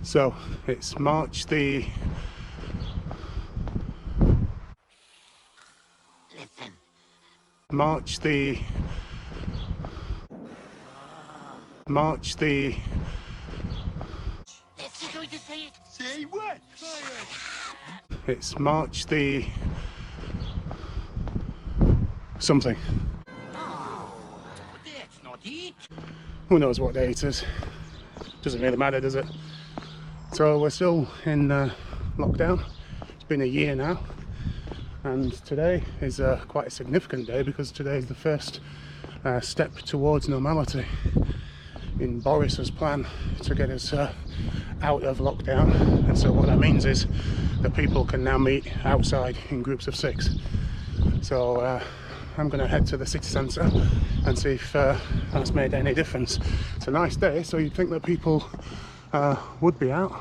So it's March the... Listen. March the... March the... You're going to say it? Say what? It's March the... something. Oh, that's not it. Who knows what day it is? Doesn't really matter, does it? So we're still in lockdown. It's been a year now, and today is quite a significant day because today is the first step towards normality in Boris's plan to get us out of lockdown. And so what that means is that people can now meet outside in groups of 6. So I'm going to head to the city centre and see if that's made any difference. It's a nice day, so you'd think that people would be out.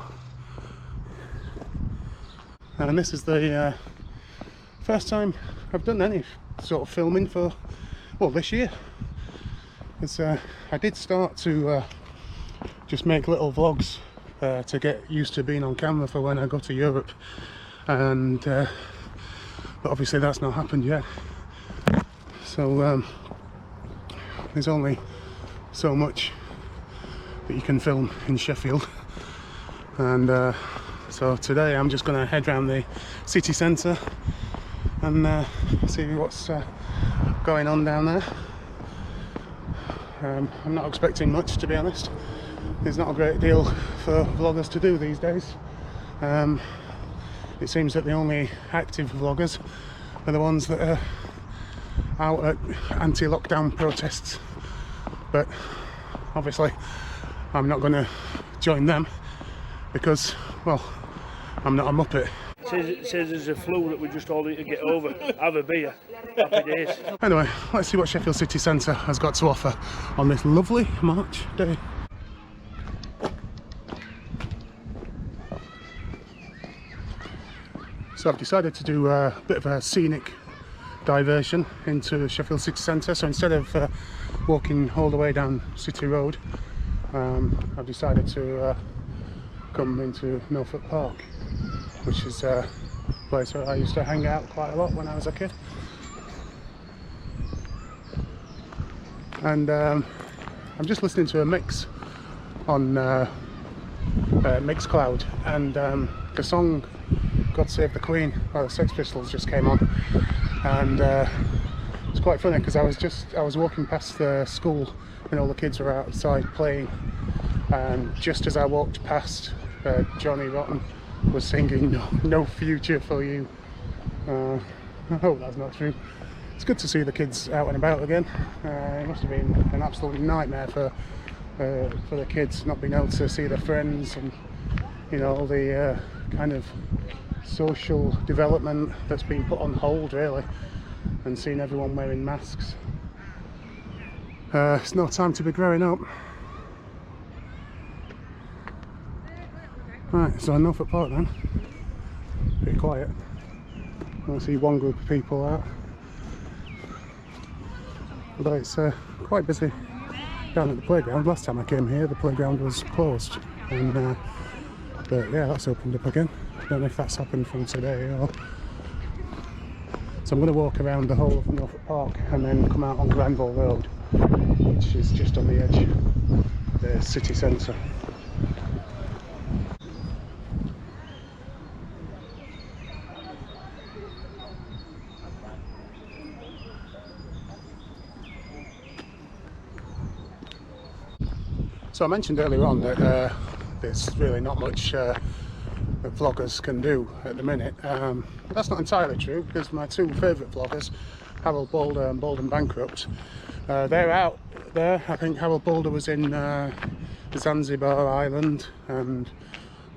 And this is the first time I've done any sort of filming for, well, this year. Because I did start to just make little vlogs to get used to being on camera for when I go to Europe, and but obviously that's not happened yet. So there's only so much that you can film in Sheffield, and so today I'm just going to head around the city centre and see what's going on down there. I'm not expecting much, to be honest. There's not a great deal for vloggers to do these days. It seems that the only active vloggers are the ones that are out at anti-lockdown protests, but obviously I'm not going to join them because, well, I'm not a muppet. It says there's a flu that we just all need to get over. Have a beer. Happy days. Anyway, let's see what Sheffield City Centre has got to offer on this lovely March day. So I've decided to do a bit of a scenic diversion into Sheffield City Centre. So instead of walking all the way down City Road, I've decided to come into Milton Park, which is a place where I used to hang out quite a lot when I was a kid. And I'm just listening to a mix on Mixcloud, and the song God Save the Queen by the Sex Pistols just came on, and it's quite funny because I was walking past the school and all the kids were outside playing, and just as I walked past, Johnny Rotten was singing no future for you. I hope that's not true. It's good to see the kids out and about again. It must have been an absolute nightmare for the kids not being able to see their friends, and you know, all the kind of social development that's been put on hold really, and seeing everyone wearing masks. It's no time to be growing up. Right, so Norfolk Park then. Pretty quiet. I see one group of people out, but it's quite busy down at the playground. Last time I came here the playground was closed, and but yeah, that's opened up again. I don't know if that's happened from today or... So I'm going to walk around the whole of Norfolk Park and then come out on Granville Road, which is just on the edge of the city centre. So I mentioned earlier on that there's really not much that vloggers can do at the minute. That's not entirely true, because my two favourite vloggers, Harold Boulder and Bold and Bankrupt, they're out there. I think Harold Boulder was in Zanzibar Island, and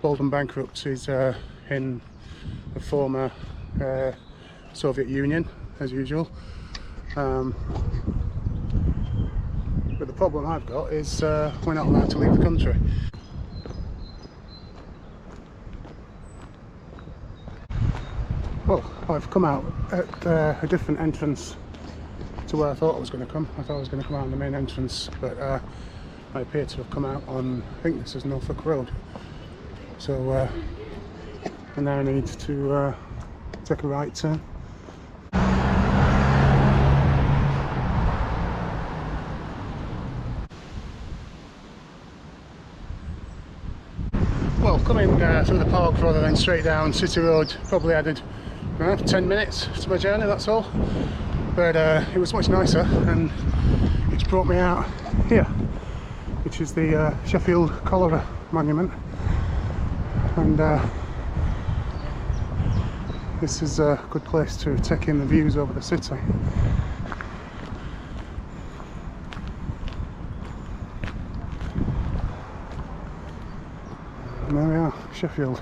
Bold and Bankrupt is in the former Soviet Union, as usual. But the problem I've got is we're not allowed to leave the country. Well, I've come out at a different entrance to where I thought I was going to come. I thought I was going to come out on the main entrance, but I appear to have come out on, I think this is Norfolk Road. So I now need to take a right turn. Well, coming through the park rather than straight down City Road probably added 10 minutes to my journey, that's all. But it was much nicer, and it's brought me out here, which is the Sheffield Cholera monument. And this is a good place to take in the views over the city. And there we are, Sheffield.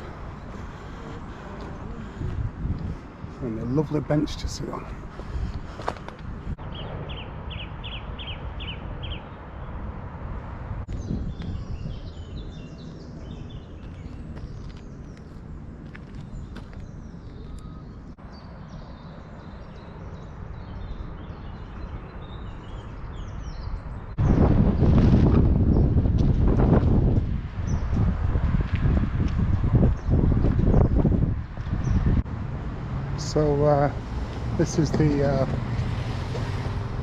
And a lovely bench to sit on. So this is the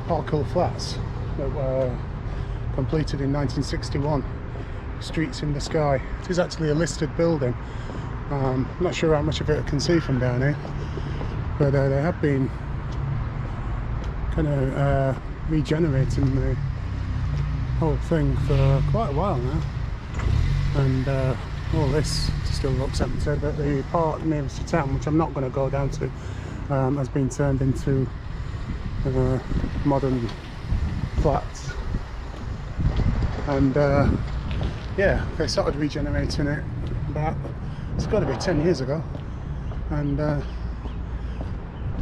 Parkhill Flats that were completed in 1961. Streets in the Sky. It is actually a listed building. I'm not sure how much of it I can see from down here, but they have been kind of regenerating the whole thing for quite a while now. And all this still looks empty, but the part nearest to town, which I'm not going to go down to, has been turned into modern flats. And yeah, they started regenerating it about, it's got to be 10 years ago, and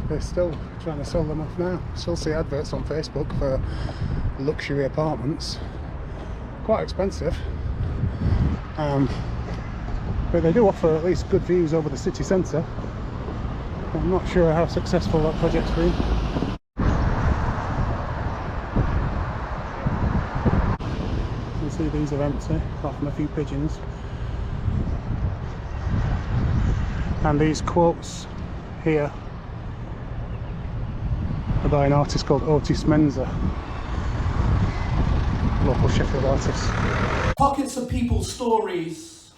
they're still trying to sell them off now. Still see adverts on Facebook for luxury apartments, quite expensive. But they do offer at least good views over the city centre. I'm not sure how successful that project's been. You can see these are empty, apart from a few pigeons. And these quotes here are by an artist called Otis Menzer, local Sheffield artist. Pockets of people's stories,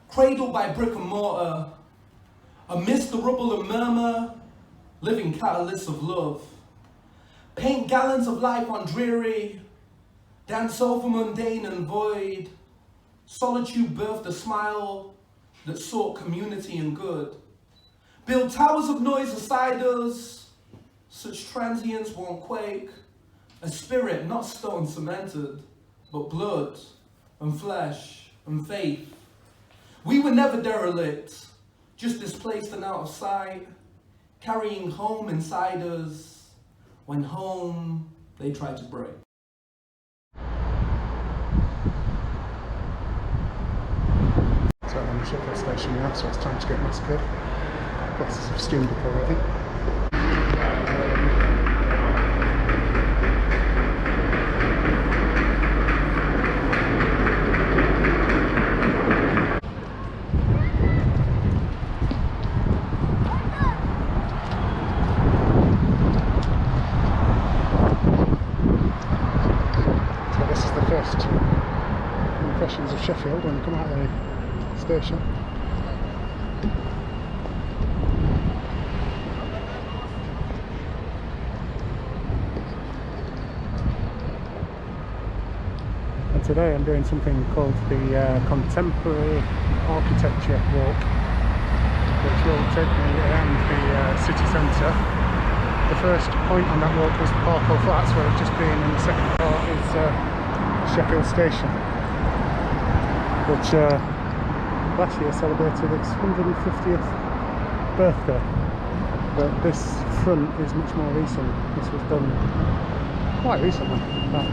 cradled by brick and mortar, amidst the rubble and murmur, living catalysts of love. Paint gallons of life on dreary, dance over mundane and void. Solitude birthed a smile that sought community and good. Build towers of noise aside us, such transients won't quake. A spirit not stone cemented, but blood and flesh and faith. We were never derelict, just displaced and out of sight, carrying home inside us, when home they tried to break. So I'm on the Sheffield station now, so it's time to get massacred. Glasses have steamed up already. Impressions of Sheffield when you come out of the station. And today I'm doing something called the Contemporary Architecture Walk, which will take me around the city centre. The first point on that walk was the Parkhill Flats, where I've just been, and the second part is Sheffield Station, which last year celebrated its 150th birthday. But this front is much more recent. This was done quite recently, about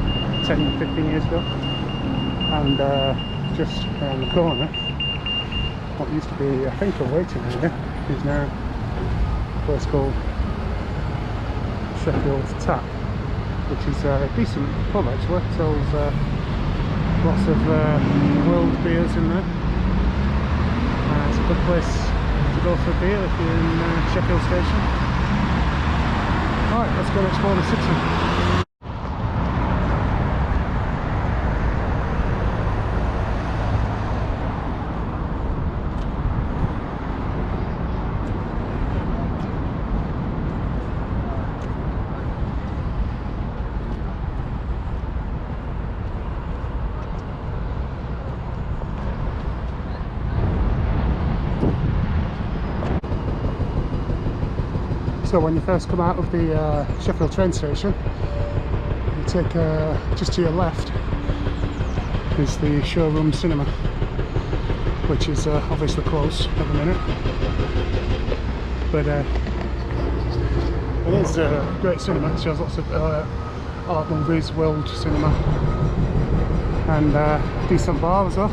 10-15 years ago. And just around the corner, what used to be, I think, a waiting area is now a place called Sheffield Tap, which is a decent pub actually. Sells lots of world beers in there. place to go for a beer if you're in Sheffield Station. Alright, let's go and explore the city. So when you first come out of the Sheffield train station, you take just to your left is the Showroom Cinema, which is obviously closed at the minute, but it is a great cinema. It shows lots of art movies, world cinema, and decent bar as well,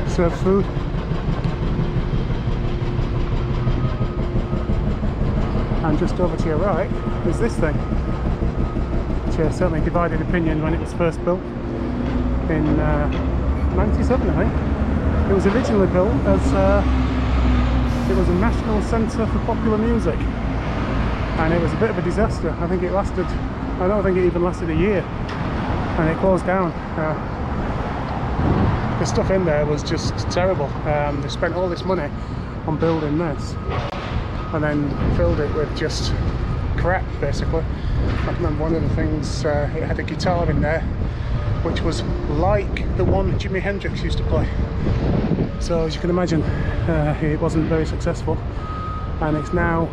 serve food. And just over to your right is this thing, which certainly divided opinion when it was first built in 97, I think. It was originally built as it was a national centre for popular music, and it was a bit of a disaster. I think it lasted, I don't think it even lasted a year, and it closed down. The stuff in there was just terrible. They spent all this money on building this, and then filled it with just crap, basically. I remember one of the things, it had a guitar in there which was like the one Jimi Hendrix used to play. So as you can imagine, it wasn't very successful, and it's now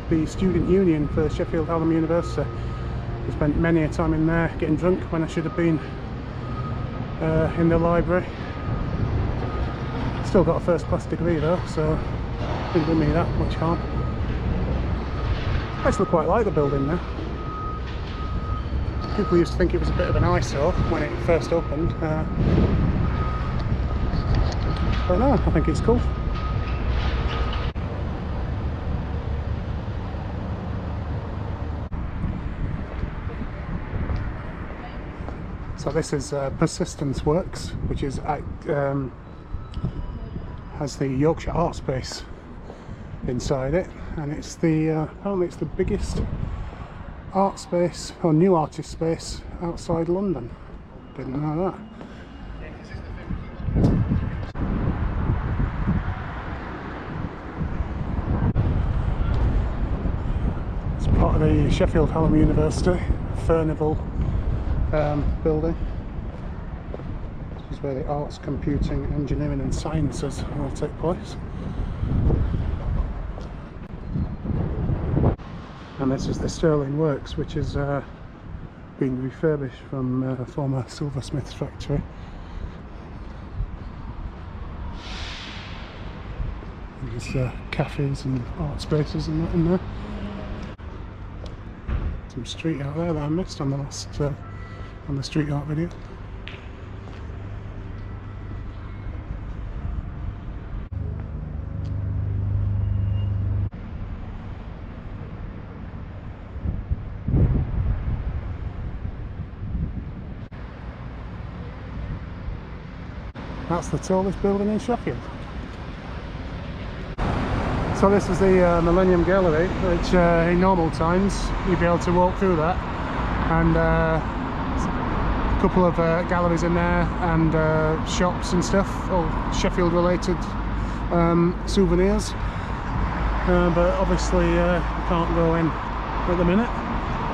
the student union for Sheffield University. I spent many a time in there getting drunk when I should have been in the library. Still got a first class degree though, so didn't do me that much harm. I actually quite like the building now. People used to think it was a bit of an eyesore when it first opened, but no, I think it's cool. So this is Persistence Works, which is has the Yorkshire Art Space inside it, and it's the apparently it's the biggest art space or new artist space outside London. Didn't know that. It's part of the Sheffield University Furnival building. This is where the arts, computing, engineering and sciences will take place. And this is the Sterling Works, which has been refurbished from a former silversmith's factory. There's cafes and art spaces and that in there. Some street art there that I missed on the last on the street art video. That's the tallest building in Sheffield. So this is the Millennium Gallery, which in normal times you'd be able to walk through that, and a couple of galleries in there, and shops and stuff, all Sheffield related souvenirs, but obviously you can't go in at the minute.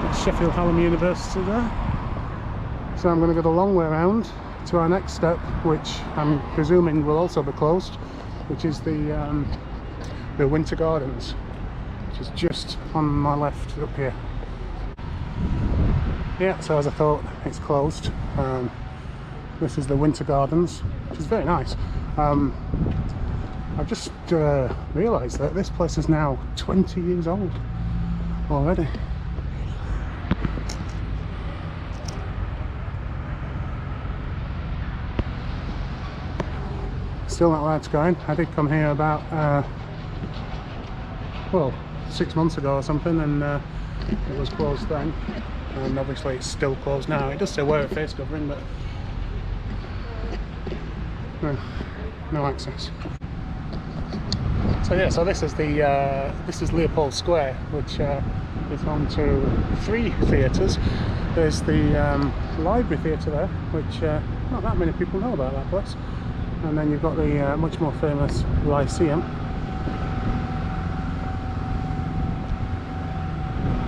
That's Sheffield University there. So I'm going to go the long way around to our next step, which I'm presuming will also be closed, which is the Winter Gardens, which is just on my left up here. Yeah, so as I thought, it's closed. This is the Winter Gardens, which is very nice. I've just realised that this place is now 20 years old already. Still not allowed to go in. I did come here about well, 6 months ago or something, and it was closed then, and obviously it's still closed now. It does say wear a face covering, but no access. So yeah, so this is Leopold Square, which is home to 3 theatres. There's the Library Theatre there, which not that many people know about that place. And then you've got the much more famous Lyceum.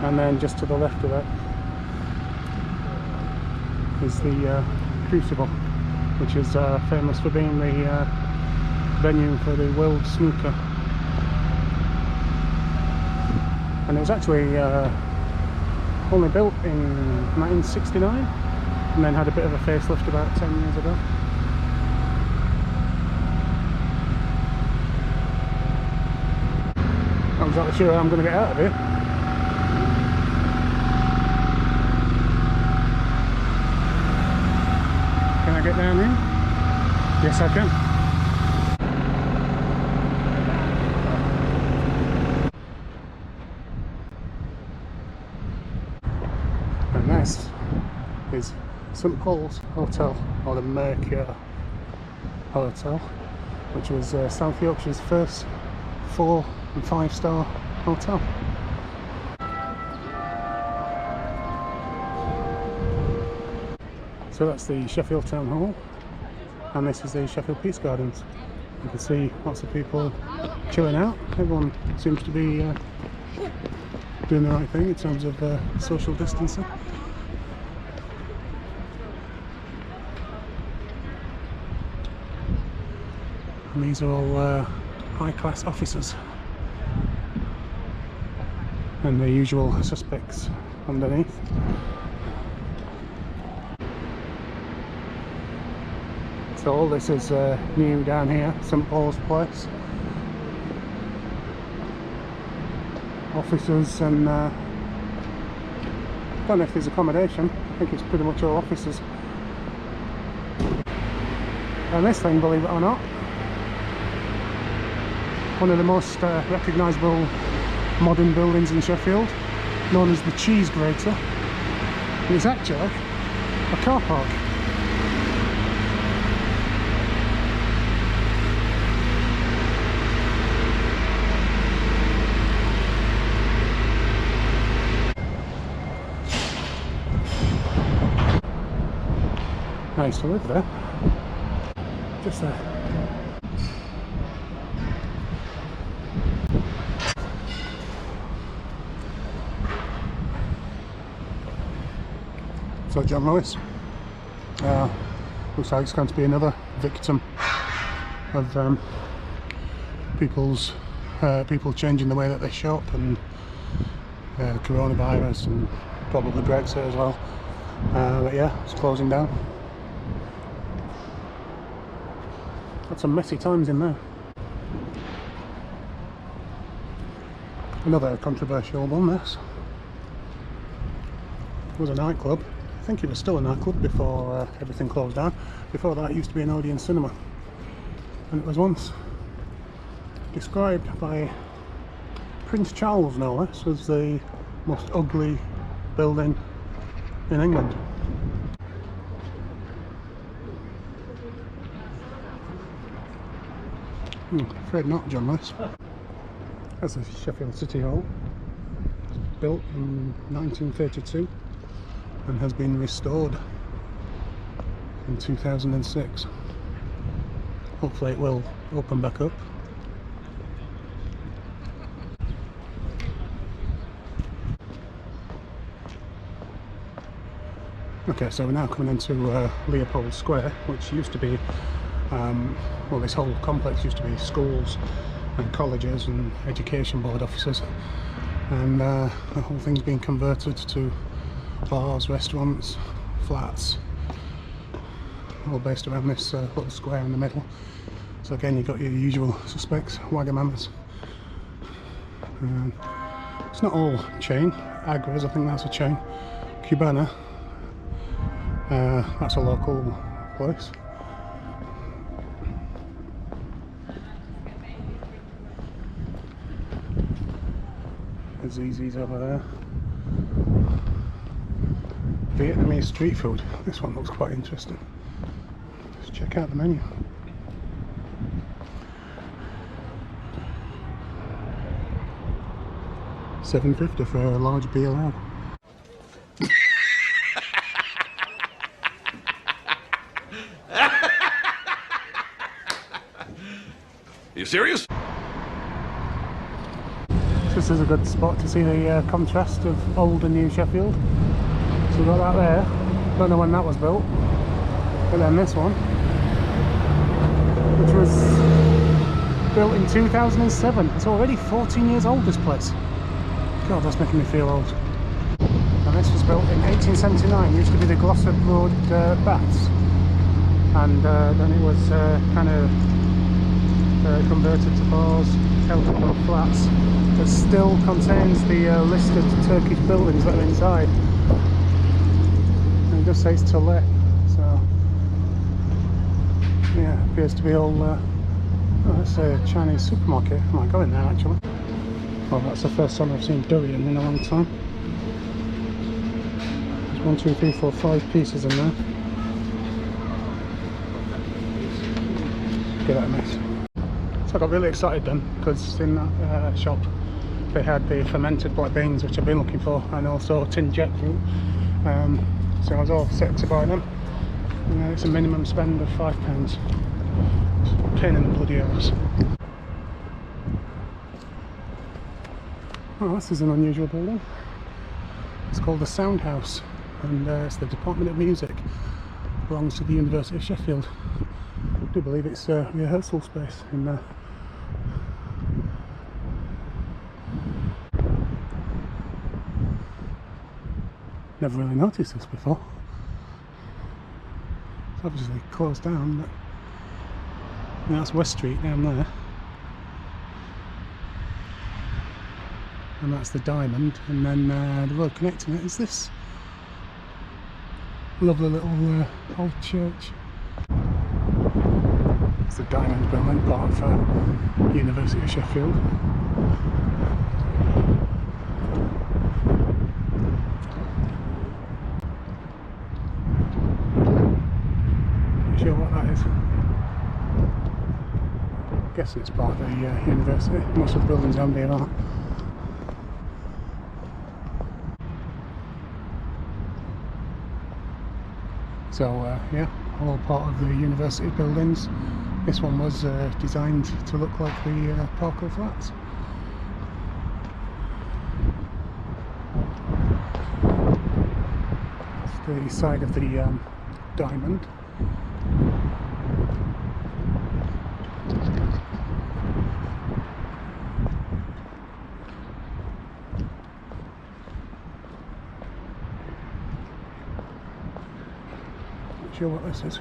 And then just to the left of that is the Crucible, which is famous for being the venue for the World Snooker. And it was actually only built in 1969 and then had a bit of a facelift about 10 years ago. I'm not exactly sure how I'm going to get out of here. Can I get down here? Yes, I can. And this is St Paul's Hotel, or the Mercure Hotel, which was South Yorkshire's first 4- and 5-star hotel. So that's the Sheffield Town Hall, and this is the Sheffield Peace Gardens. You can see lots of people chilling out. Everyone seems to be doing the right thing in terms of social distancing. And these are all high-class officers, and the usual suspects underneath. So all this is new down here, St Paul's Place. Officers and I don't know if there's accommodation. I think it's pretty much all officers. And this thing, believe it or not, one of the most recognisable modern buildings in Sheffield, known as the Cheese Grater. It's actually a car park. I used to live there, just there. So John Lewis, looks like it's going to be another victim of people changing the way that they shop, and coronavirus, and probably Brexit as well. But yeah, it's closing down. Got some messy times in there. Another controversial one, this. It was a nightclub. I think it was still a nightclub before everything closed down. Before that it used to be an Odeon cinema. And it was once described by Prince Charles, no less, as the most ugly building in England. Afraid not, John Lewis. That's the Sheffield City Hall. It was built in 1932 and has been restored in 2006. Hopefully it will open back up. Okay, so we're now coming into Leopold Square, which used to be well, this whole complex used to be schools and colleges and education board offices, and the whole thing's been converted to bars, restaurants, flats, all based around this little square in the middle. So again, you've got your usual suspects, Wagamamas. It's not all chain. Agra's, I think that's a chain. Cubana, that's a local place. Zzz's over there. Vietnamese street food. This one looks quite interesting. Let's check out the menu. £7.50 for a large beer lager. You serious? This is a good spot to see the contrast of old and new Sheffield. So we've got that there. Don't know when that was built. But then this one, which was built in 2007. It's already 14 years old, this place. God, that's making me feel old. And this was built in 1879. It used to be the Glossop Road Baths. And then it was kind of converted to bars, Celtic flats. It still contains the listed Turkish buildings that are inside. And it does say it's to let, so yeah, appears to be all. Oh, that's a Chinese supermarket. I might go in there actually. Well, that's the first time I've seen durian in a long time. There's 1, 2, 3, 4, 5 pieces in there. Get that mess. So I got really excited then, because in that shop they had the fermented black beans, which I've been looking for, and also tinned jackfruit. So I was all set to buy them. It's a minimum spend of £5. Pain in the bloody arse. Oh, this is an unusual building. It's called the Sound House, and it's the Department of Music. It belongs to the University of Sheffield. I do believe it's a rehearsal space in there. Never really noticed this before. It's obviously closed down, but that's West Street down there. And that's the Diamond, and then the road connecting it is this lovely little old church. It's the Diamond building, part of University of Sheffield. Not sure what that is. I'm guessing it's part of the university. Most of the buildings around here are. So yeah, all part of the university buildings. This one was designed to look like the Parker flats. It's the side of the Diamond. Not sure what this is.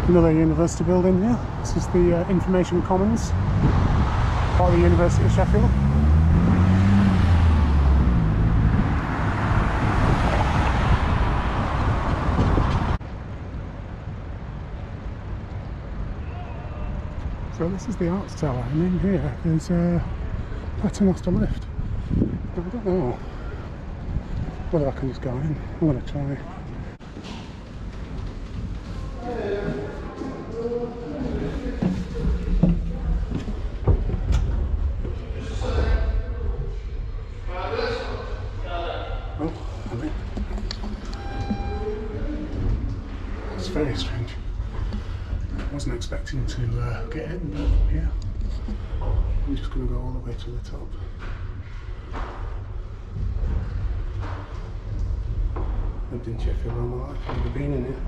Another university building here. This is the Information Commons, part of the University of Sheffield. So this is the Arts Tower, and in here there's a paternoster lift. I don't know whether I can just go in. I'm going to try. Very strange. I wasn't expecting to get in, but yeah, I'm just going to go all the way to the top. Lived in Sheffield all my life, I've never been in here.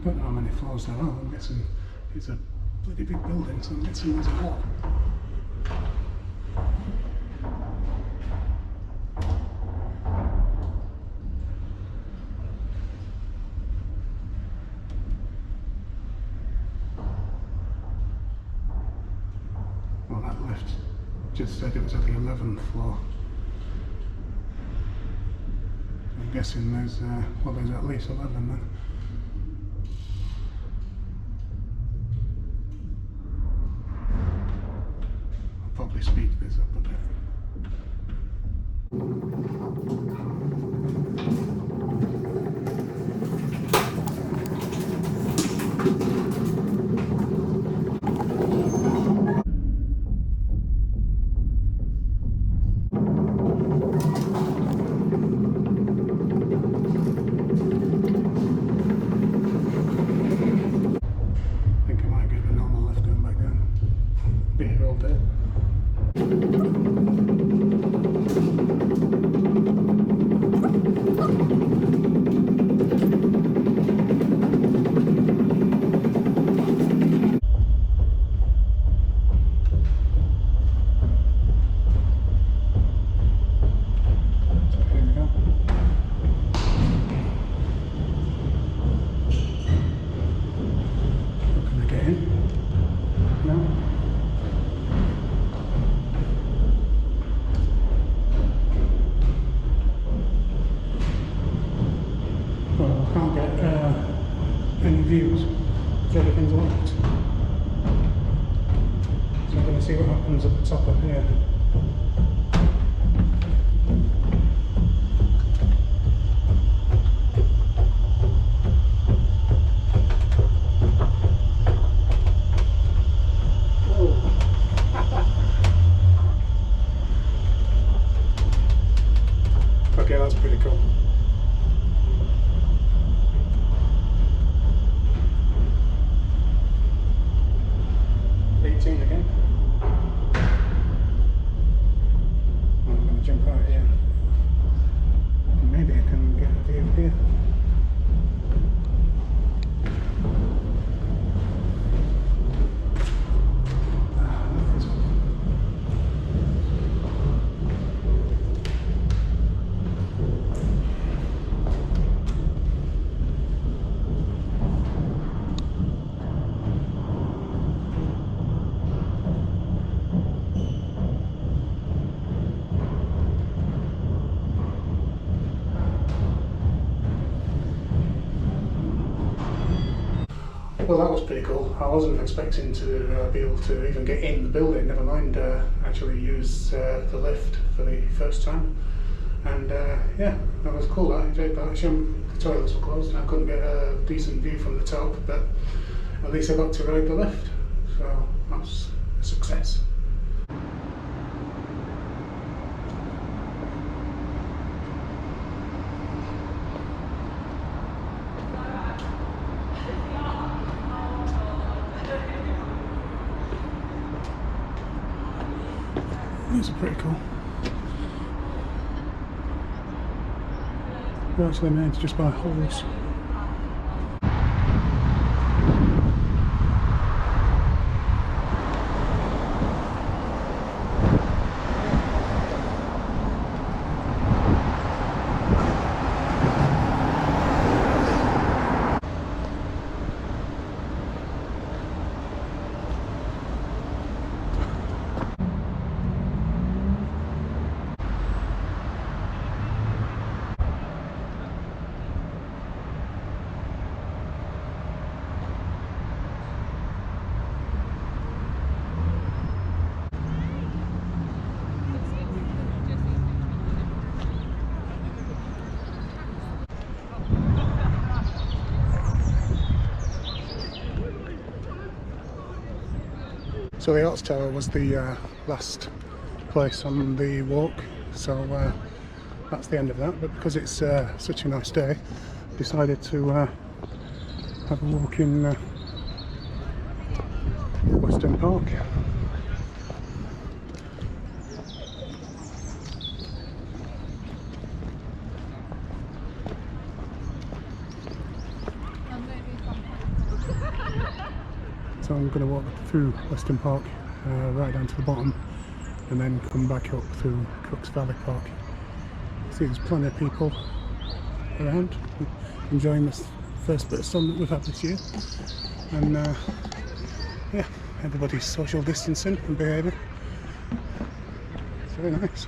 I don't know how many floors there are. I'm guessing it's a bloody big building, so I'm guessing there's a lot. just said it was at the 11th floor. I'm guessing there's well, there's at least 11 then. I'll probably speed this up a bit. Views, so everything's locked. So I'm going to see what happens at the top of here. Okay, that's pretty cool. Again. I'm going to jump out here. Maybe I can get a view here. Well, that was pretty cool. I wasn't expecting to be able to even get in the building, never mind actually use the lift for the first time. And yeah, that was cool. I enjoyed that. The toilets were closed and I couldn't get a decent view from the top, but at least I got to ride the lift. So that was a success. These are pretty cool. They're actually made just by holes. So the Arts Tower was the last place on the walk, so that's the end of that. But because it's such a nice day, I decided to have a walk in Weston Park. So I'm going to walk through Weston Park right down to the bottom and then come back up through Crookes Valley Park. See, there's plenty of people around enjoying this first bit of sun that we've had this year, and yeah, everybody's social distancing and behaving. very nice.